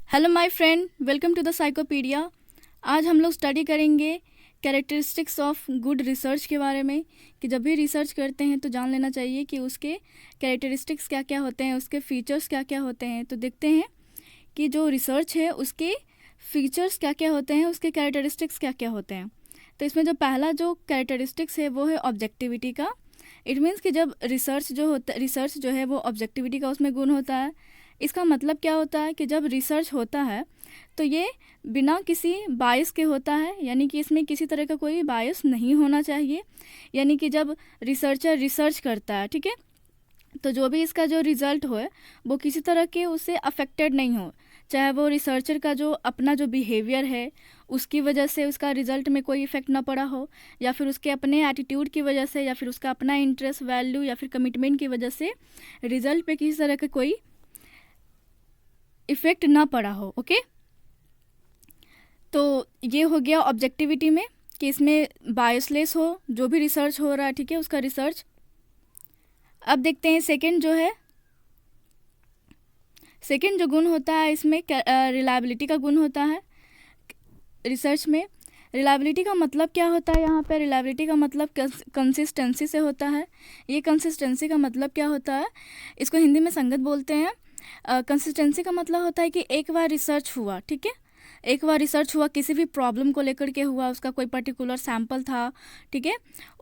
Hello my friend, welcome to the Psychopedia. आज हम लोग स्टडी करेंगे कैरेक्टरिस्टिक्स ऑफ गुड रिसर्च के बारे में कि जब भी रिसर्च करते हैं तो जान लेना चाहिए कि उसके कैरेक्टरिस्टिक्स क्या क्या होते हैं, उसके फीचर्स क्या क्या होते हैं। तो देखते हैं कि जो रिसर्च है उसके फीचर्स क्या क्या होते हैं, उसके कैरेक्टरिस्टिक्स क्या क्या होते हैं। तो इसमें जो पहला जो कैरेक्टरिस्टिक्स है वो है ऑब्जेक्टिविटी का। इट मीन्स कि जब रिसर्च जो है वो ऑब्जेक्टिविटी का उसमें गुण होता है। इसका मतलब क्या होता है कि जब रिसर्च होता है तो ये बिना किसी बायस के होता है, यानी कि इसमें किसी तरह का कोई बायस नहीं होना चाहिए। यानी कि जब रिसर्चर रिसर्च करता है, ठीक है, तो जो भी इसका जो रिज़ल्ट हो वो किसी तरह के उससे अफेक्टेड नहीं हो। चाहे वो रिसर्चर का जो अपना जो बिहेवियर है उसकी वजह से उसका रिज़ल्ट में कोई इफ़ेक्ट ना पड़ा हो, या फिर उसके अपने एटीट्यूड की वजह से, या फिर उसका अपना इंटरेस्ट, वैल्यू या फिर कमिटमेंट की वजह से रिज़ल्ट पे किसी तरह का कोई इफ़ेक्ट ना पड़ा हो। ओके, तो ये हो गया ऑब्जेक्टिविटी में कि इसमें बायसलेस हो जो भी रिसर्च हो रहा है, ठीक है, उसका रिसर्च। अब देखते हैं सेकंड जो गुण होता है इसमें रिलायबिलिटी का गुण होता है। रिसर्च में रिलायबिलिटी का मतलब क्या होता है? यहाँ पे रिलायबिलिटी का मतलब कंसिस्टेंसी से होता है। ये कंसिस्टेंसी का मतलब क्या होता है, इसको हिंदी में संगत बोलते हैं। कंसिस्टेंसी का मतलब होता है कि एक बार रिसर्च हुआ, ठीक है, एक बार रिसर्च हुआ, किसी भी प्रॉब्लम को लेकर के हुआ, उसका कोई पर्टिकुलर सैम्पल था, ठीक है,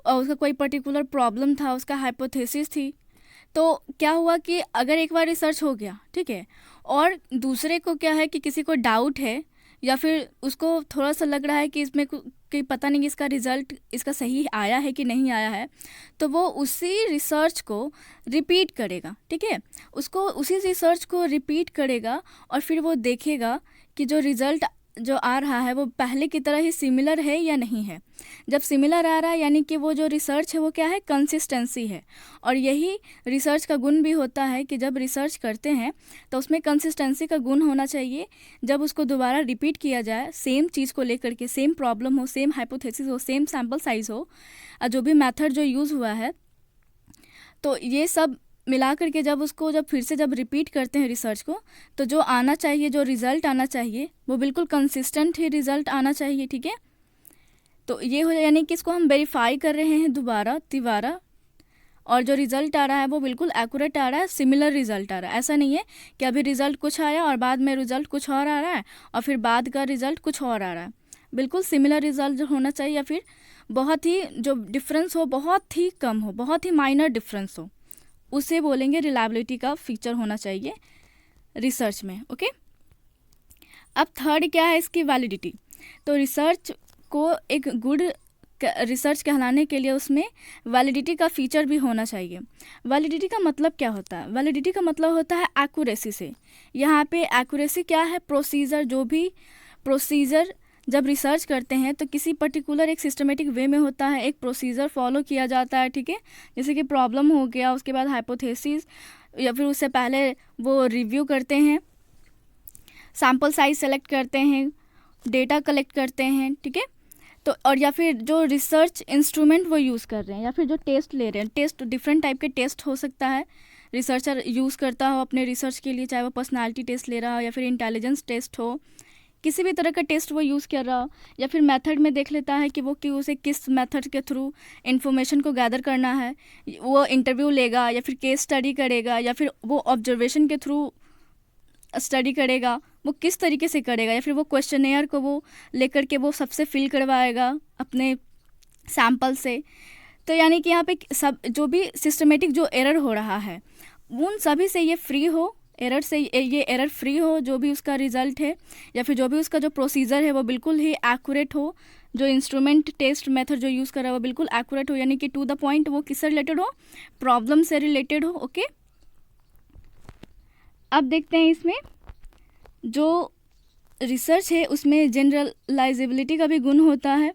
और उसका कोई पर्टिकुलर प्रॉब्लम था, उसका हाइपोथेसिस थी। तो क्या हुआ कि अगर एक बार रिसर्च हो गया, ठीक है, और दूसरे को क्या है कि किसी को डाउट है या फिर उसको थोड़ा सा लग रहा है कि इसमें कि पता नहीं इसका रिज़ल्ट इसका सही आया है कि नहीं आया है, तो वो उसी रिसर्च को रिपीट करेगा, ठीक है, उसको उसी रिसर्च को रिपीट करेगा और फिर वो देखेगा कि जो रिज़ल्ट जो आ रहा है वो पहले की तरह ही सिमिलर है या नहीं है। जब सिमिलर आ रहा है यानी कि वो जो रिसर्च है वो क्या है, कंसिस्टेंसी है। और यही रिसर्च का गुण भी होता है कि जब रिसर्च करते हैं तो उसमें कंसिस्टेंसी का गुण होना चाहिए। जब उसको दोबारा रिपीट किया जाए सेम चीज़ को लेकर के, सेम प्रॉब्लम हो, सेम हाइपोथेसिस हो, सेम सैम्पल साइज हो, जो भी मेथड जो यूज़ हुआ है, तो ये सब मिला करके जब फिर से जब रिपीट करते हैं रिसर्च को, तो जो आना चाहिए, जो रिज़ल्ट आना चाहिए वो बिल्कुल कंसिस्टेंट ही रिज़ल्ट आना चाहिए, ठीक है। तो ये हो, यानी कि इसको हम वेरीफाई कर रहे हैं दोबारा तिबारा, और जो रिज़ल्ट आ रहा है वो बिल्कुल एक्यूरेट आ रहा है, सिमिलर रिज़ल्ट आ रहा है। ऐसा नहीं है कि अभी रिज़ल्ट कुछ आया और बाद में रिज़ल्ट कुछ और आ रहा है और फिर बाद का रिज़ल्ट कुछ और आ रहा है। बिल्कुल सिमिलर रिज़ल्ट जो होना चाहिए, या फिर बहुत ही जो डिफरेंस हो बहुत ही कम हो, बहुत ही माइनर डिफरेंस हो, उसे बोलेंगे रिलायबिलिटी का फीचर होना चाहिए रिसर्च में। ओके, अब थर्ड क्या है, इसकी वैलिडिटी। तो रिसर्च को एक गुड रिसर्च कहलाने के लिए उसमें वैलिडिटी का फीचर भी होना चाहिए। वैलिडिटी का मतलब क्या होता है? वैलिडिटी का मतलब होता है एक्यूरेसी से। यहाँ पे एक्यूरेसी क्या है, प्रोसीजर, जो भी प्रोसीजर जब रिसर्च करते हैं तो किसी पर्टिकुलर एक सिस्टमेटिक वे में होता है, एक प्रोसीजर फॉलो किया जाता है, ठीक है। जैसे कि प्रॉब्लम हो गया, उसके बाद हाइपोथेसिस, या फिर उससे पहले वो रिव्यू करते हैं, सैम्पल साइज सेलेक्ट करते हैं, डेटा कलेक्ट करते हैं, ठीक है। तो और या फिर जो रिसर्च इंस्ट्रूमेंट वो यूज़ कर रहे हैं, या फिर जो टेस्ट ले रहे हैं, टेस्ट डिफरेंट टाइप के टेस्ट हो सकता है रिसर्चर यूज़ करता हो अपने रिसर्च के लिए, चाहे वो पर्सनालिटी टेस्ट ले रहा हो या फिर इंटेलिजेंस टेस्ट हो, किसी भी तरह का टेस्ट वो यूज़ कर रहा हो, या फिर मेथड में देख लेता है कि उसे किस मेथड के थ्रू इन्फॉर्मेशन को गैदर करना है। वो इंटरव्यू लेगा या फिर केस स्टडी करेगा या फिर वो ऑब्जर्वेशन के थ्रू स्टडी करेगा, वो किस तरीके से करेगा, या फिर वो क्वेश्चनेयर को वो लेकर के वो सबसे फिल करवाएगा अपने सैम्पल से। तो यानी कि यहाँ पे सब जो भी सिस्टमेटिक जो एरर हो रहा है उन सभी से ये फ्री हो, एरर से ये एरर फ्री हो, जो भी उसका रिज़ल्ट है या फिर जो भी उसका जो प्रोसीजर है वो बिल्कुल ही एक्यूरेट हो, जो इंस्ट्रूमेंट टेस्ट मेथड जो यूज़ कर रहा है वो बिल्कुल एक्यूरेट हो, यानी कि टू द पॉइंट, वो किससे रिलेटेड हो, प्रॉब्लम से रिलेटेड हो। ओके, अब देखते हैं इसमें जो रिसर्च है उसमें जनरलाइजेबिलिटी का भी गुण होता है।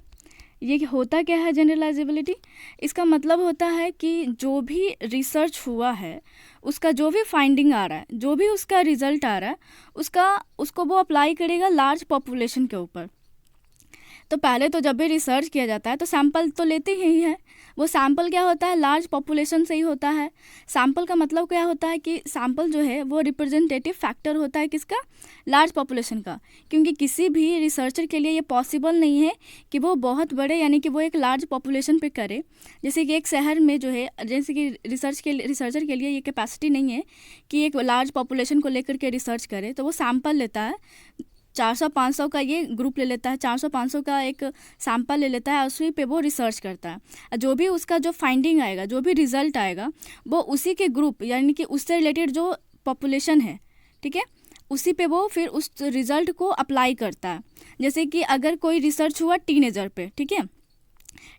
ये होता क्या है जनरलाइजेबिलिटी? इसका मतलब होता है कि जो भी रिसर्च हुआ है उसका जो भी फाइंडिंग आ रहा है, जो भी उसका रिज़ल्ट आ रहा है, उसको वो अप्लाई करेगा लार्ज पॉपुलेशन के ऊपर। तो पहले तो जब भी रिसर्च किया जाता है तो सैंपल तो लेते ही है। वो सैंपल क्या होता है, लार्ज पॉपुलेशन से ही होता है। सैंपल का मतलब क्या होता है कि सैंपल जो है वो रिप्रेजेंटेटिव फैक्टर होता है किसका, लार्ज पॉपुलेशन का। क्योंकि किसी भी रिसर्चर के लिए ये पॉसिबल नहीं है कि वो बहुत बड़े यानी कि वो एक लार्ज पॉपुलेशन पे करे। जैसे कि एक शहर में जो है, जैसे कि रिसर्चर के लिए ये कैपेसिटी नहीं है कि एक लार्ज पॉपुलेशन को लेकर के रिसर्च करे। तो वो सैंपल लेता है, 400-500 का ये ग्रुप ले लेता है, 400-500 का एक सैंपल ले लेता है, उसी पे वो रिसर्च करता है। जो भी उसका जो फाइंडिंग आएगा, जो भी रिजल्ट आएगा, वो उसी के ग्रुप यानी कि उससे रिलेटेड जो पॉपुलेशन है, ठीक है, उसी पे वो फिर उस रिज़ल्ट को अप्लाई करता है। जैसे कि अगर कोई रिसर्च हुआ टीनेजर पे, ठीक है,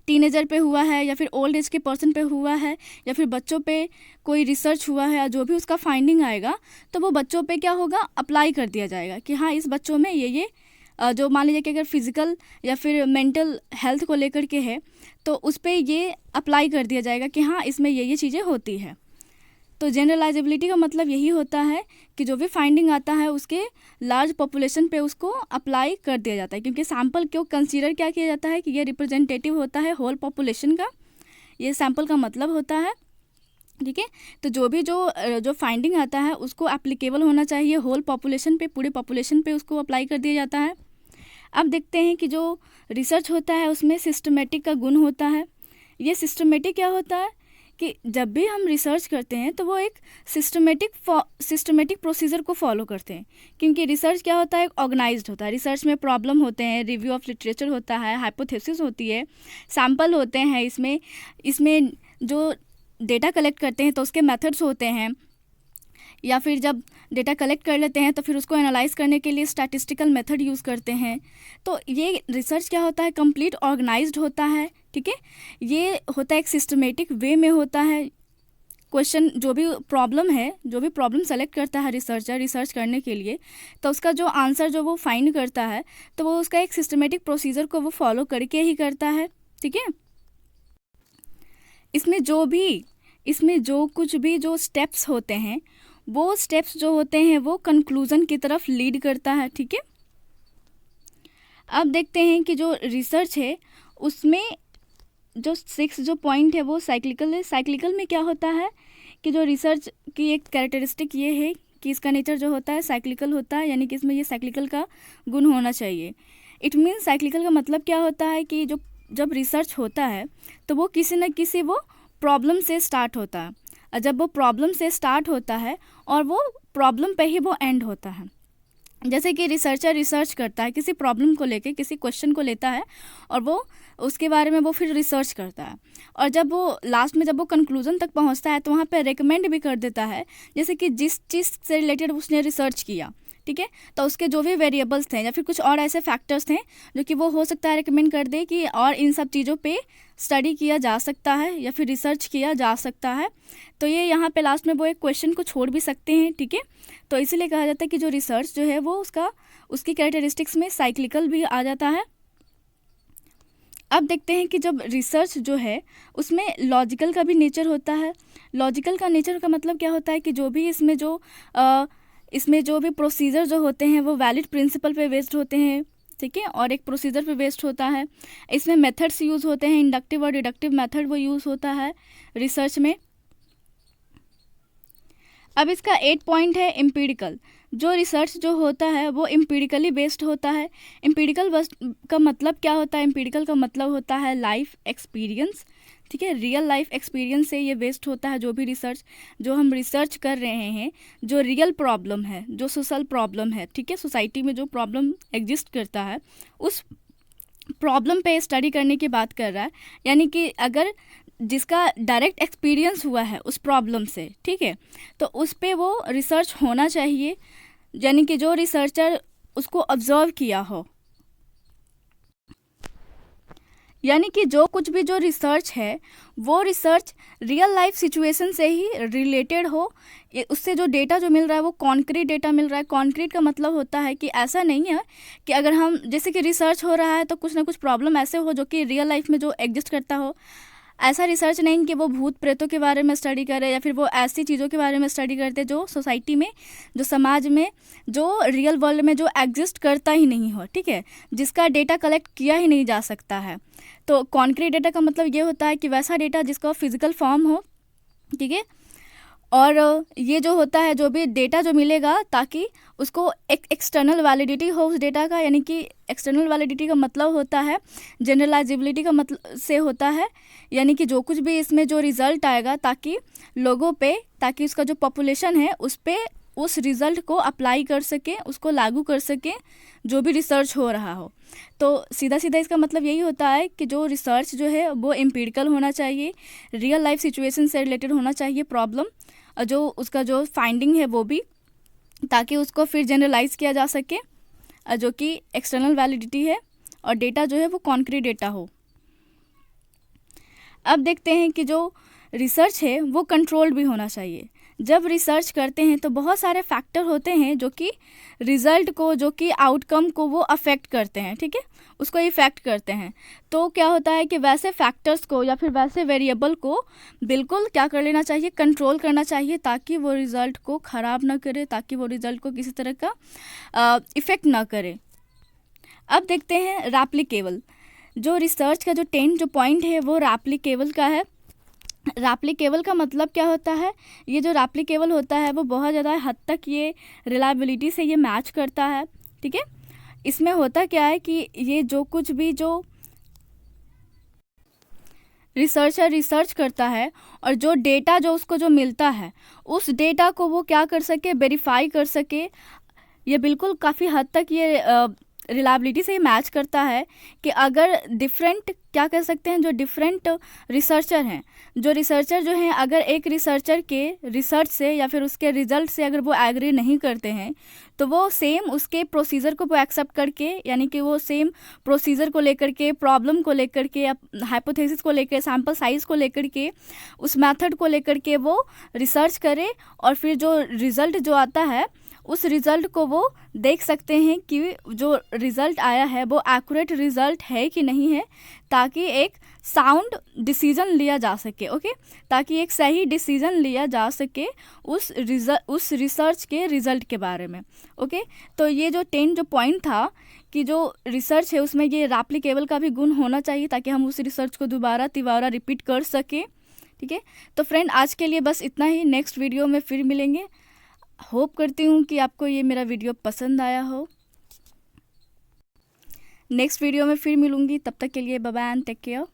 टीनेजर पे हुआ है या फिर ओल्ड एज के पर्सन पे हुआ है या फिर बच्चों पे कोई रिसर्च हुआ है, जो भी उसका फाइंडिंग आएगा तो वो बच्चों पे क्या होगा, अप्लाई कर दिया जाएगा कि हाँ इस बच्चों में ये जो मान लीजिए कि अगर फिज़िकल या फिर मेंटल हेल्थ को लेकर के है तो उस पर ये अप्लाई कर दिया जाएगा कि हाँ इसमें ये चीज़ें होती है। तो जनरलाइजेबिलिटी का मतलब यही होता है कि जो भी फाइंडिंग आता है उसके लार्ज पॉपुलेशन पे उसको अप्लाई कर दिया जाता है। क्योंकि सैंपल क्यों कंसीडर क्या किया जाता है कि ये रिप्रेजेंटेटिव होता है होल पॉपुलेशन का, ये सैंपल का मतलब होता है, ठीक है। तो जो भी जो फाइंडिंग आता है उसको एप्लीकेबल होना चाहिए होल पॉपुलेशन पे, पूरे पॉपुलेशन पे उसको अप्लाई कर दिया जाता है। अब देखते हैं कि जो रिसर्च होता है उसमें सिस्टमेटिक का गुण होता है। ये सिस्टमेटिक क्या होता है कि जब भी हम रिसर्च करते हैं तो वो एक सिस्टमेटिक प्रोसीजर को फॉलो करते हैं। क्योंकि रिसर्च क्या होता है, एक ऑर्गेनाइज्ड होता है। रिसर्च में प्रॉब्लम होते हैं, रिव्यू ऑफ लिटरेचर होता है, हाइपोथेसिस होती है, सैंपल होते हैं, इसमें जो डेटा कलेक्ट करते हैं तो उसके मेथड्स होते हैं, या फिर जब डेटा कलेक्ट कर लेते हैं तो फिर उसको एनालाइज करने के लिए स्टैटिस्टिकल मेथड यूज़ करते हैं। तो ये रिसर्च क्या होता है, कंप्लीट ऑर्गेनाइज्ड होता है, ठीक है। ये होता है एक सिस्टमेटिक वे में होता है। क्वेश्चन जो भी प्रॉब्लम सेलेक्ट करता है रिसर्चर रिसर्च करने के लिए, तो उसका जो आंसर जो वो फाइंड करता है तो वो उसका एक सिस्टमेटिक प्रोसीजर को वो फॉलो करके ही करता है, ठीक है। इसमें जो कुछ भी जो स्टेप्स होते हैं वो स्टेप्स जो होते हैं वो कंक्लूज़न की तरफ लीड करता है, ठीक है। अब देखते हैं कि जो रिसर्च है उसमें जो 6 जो पॉइंट है वो साइक्लिकल है। साइक्लिकल में क्या होता है कि जो रिसर्च की एक कैरेक्टरिस्टिक ये है कि इसका नेचर जो होता है साइक्लिकल होता है, यानी कि इसमें ये साइक्लिकल का गुण होना चाहिए। इट मीन्स साइक्लिकल का मतलब क्या होता है कि जब रिसर्च होता है तो वो किसी न किसी वो प्रॉब्लम से स्टार्ट होता है, और जब वो प्रॉब्लम से स्टार्ट होता है और वो प्रॉब्लम पे ही वो एंड होता है। जैसे कि रिसर्चर रिसर्च करता है किसी प्रॉब्लम को लेके, किसी क्वेश्चन को लेता है और वो उसके बारे में वो फिर रिसर्च करता है, और जब वो लास्ट में जब वो कंक्लूज़न तक पहुंचता है तो वहाँ पे रेकमेंड भी कर देता है, जैसे कि जिस चीज़ से रिलेटेड उसने रिसर्च किया, ठीक है, तो उसके जो भी वेरिएबल्स थे या फिर कुछ और ऐसे फैक्टर्स थे जो कि वो हो सकता है रेकमेंड कर दे कि और इन सब चीज़ों पे स्टडी किया जा सकता है या फिर रिसर्च किया जा सकता है। तो ये यहाँ पे लास्ट में वो एक क्वेश्चन को छोड़ भी सकते हैं, ठीक है। तो इसीलिए कहा जाता है कि जो रिसर्च जो है वो उसकी कैरेक्टरिस्टिक्स में साइक्लिकल भी आ जाता है। अब देखते हैं कि जब रिसर्च जो है उसमें लॉजिकल का भी नेचर होता है। लॉजिकल का नेचर का मतलब क्या होता है कि जो भी इसमें जो भी प्रोसीजर जो होते हैं वो वैलिड प्रिंसिपल पे बेस्ड होते हैं, ठीक है, और एक प्रोसीजर पे बेस्ड होता है। इसमें मेथड्स यूज़ होते हैं, इंडक्टिव और डिडक्टिव मेथड वो यूज़ होता है रिसर्च में। अब इसका 8 पॉइंट है एम्पिरिकल। जो रिसर्च जो होता है वो एम्पिरिकली बेस्ड होता है। एम्पिरिकल का मतलब क्या होता है, एम्पिरिकल का मतलब होता है लाइफ एक्सपीरियंस, ठीक है, रियल लाइफ एक्सपीरियंस से ये बेस्ड होता है। जो भी रिसर्च जो हम रिसर्च कर रहे हैं, जो रियल प्रॉब्लम है, जो सोशल प्रॉब्लम है, ठीक है, सोसाइटी में जो प्रॉब्लम एग्जिस्ट करता है उस प्रॉब्लम पे स्टडी करने की बात कर रहा है। यानी कि अगर जिसका डायरेक्ट एक्सपीरियंस हुआ है उस प्रॉब्लम से, ठीक है, तो उस पे वो रिसर्च होना चाहिए, यानी कि जो रिसर्चर उसको ऑब्जर्व किया हो, यानी कि जो कुछ भी जो रिसर्च है वो रिसर्च रियल लाइफ सिचुएशन से ही रिलेटेड हो। उससे जो डेटा जो मिल रहा है वो कॉन्क्रीट डेटा मिल रहा है। कॉन्क्रीट का मतलब होता है कि ऐसा नहीं है कि अगर हम जैसे कि रिसर्च हो रहा है तो कुछ ना कुछ प्रॉब्लम ऐसे हो जो कि रियल लाइफ में जो एग्जिस्ट करता हो, ऐसा रिसर्च नहीं कि वो भूत प्रेतों के बारे में स्टडी करे या फिर वो ऐसी चीज़ों के बारे में स्टडी करते जो सोसाइटी में, जो समाज में, जो रियल वर्ल्ड में जो एग्जिस्ट करता ही नहीं हो, ठीक है, जिसका डेटा कलेक्ट किया ही नहीं जा सकता है। तो कॉन्क्रीट डेटा का मतलब ये होता है कि वैसा डेटा जिसका फिजिकल फॉर्म हो, ठीक है। और ये जो होता है, जो भी डेटा जो मिलेगा, ताकि उसको एक एक्सटर्नल वैलिडिटी हो उस डेटा का, यानी कि एक्सटर्नल वैलिडिटी का मतलब होता है जनरलाइजेबिलिटी का मतलब से होता है, यानी कि जो कुछ भी इसमें जो रिज़ल्ट आएगा, ताकि लोगों पे, ताकि उसका जो पॉपुलेशन है उस पे उस रिज़ल्ट को अप्लाई कर सके, उसको लागू कर सके, जो भी रिसर्च हो रहा हो। तो सीधा सीधा इसका मतलब यही होता है कि जो रिसर्च जो है वो एम्पिरिकल होना चाहिए, रियल लाइफ सिचुएशन से रिलेटेड होना चाहिए प्रॉब्लम, जो उसका जो फाइंडिंग है वो भी, ताकि उसको फिर जनरलाइज किया जा सके, जो कि एक्सटर्नल वैलिडिटी है, और डेटा जो है वो कॉन्क्रीट डेटा हो। अब देखते हैं कि जो रिसर्च है वो कंट्रोल्ड भी होना चाहिए। जब रिसर्च करते हैं तो बहुत सारे फैक्टर होते हैं जो कि रिज़ल्ट को, जो कि आउटकम को वो अफेक्ट करते हैं, ठीक है, उसको इफ़ेक्ट करते हैं। तो क्या होता है कि वैसे फैक्टर्स को या फिर वैसे वेरिएबल को बिल्कुल क्या कर लेना चाहिए, कंट्रोल करना चाहिए, ताकि वो रिज़ल्ट को ख़राब ना करे, ताकि वो रिज़ल्ट को किसी तरह का इफ़ेक्ट ना करे। अब देखते हैं रैप्लिकेबल। जो रिसर्च का जो 10 जो पॉइंट है वो रैप्लिकेबल का है। रैप्लिकेबल का मतलब क्या होता है, ये जो रैप्लिकेबल होता है वो बहुत ज़्यादा हद तक ये रिलायबिलिटी से ये मैच करता है, ठीक है। इसमें होता क्या है कि ये जो कुछ भी जो रिसर्चर रिसर्च करता है, और जो डेटा जो उसको जो मिलता है, उस डेटा को वो क्या कर सके, वेरीफाई कर सके। ये बिल्कुल काफ़ी हद तक ये रिलायबिलिटी से मैच करता है कि अगर डिफरेंट, क्या कह सकते हैं, जो डिफरेंट रिसर्चर हैं, जो रिसर्चर जो हैं, अगर एक रिसर्चर के रिसर्च से या फिर उसके रिजल्ट से अगर वो एग्री नहीं करते हैं, तो वो सेम उसके प्रोसीजर को वो एक्सेप्ट करके, यानी कि वो सेम प्रोसीजर को लेकर के, प्रॉब्लम को लेकर के, हाइपोथेसिस को लेकर, सैम्पल साइज़ को लेकर के, उस मेथड को लेकर के वो रिसर्च करे, और फिर जो रिज़ल्ट जो आता है उस रिज़ल्ट को वो देख सकते हैं कि जो रिज़ल्ट आया है वो एक्यूरेट रिज़ल्ट है कि नहीं है, ताकि एक साउंड डिसीजन लिया जा सके, ओके, ताकि एक सही डिसीजन लिया जा सके उस रिसर्च के रिज़ल्ट के बारे में, ओके। तो ये जो 10 जो पॉइंट था कि जो रिसर्च है उसमें ये रैप्लिकेबल का भी गुण होना चाहिए, ताकि हम उस रिसर्च को दोबारा तिबारा रिपीट कर सकें, ठीक है। तो फ्रेंड, आज के लिए बस इतना ही। नेक्स्ट वीडियो में फिर मिलेंगे। होप करती हूँ कि आपको ये मेरा वीडियो पसंद आया हो। नेक्स्ट वीडियो में फिर मिलूँगी, तब तक के लिए bye bye and take care.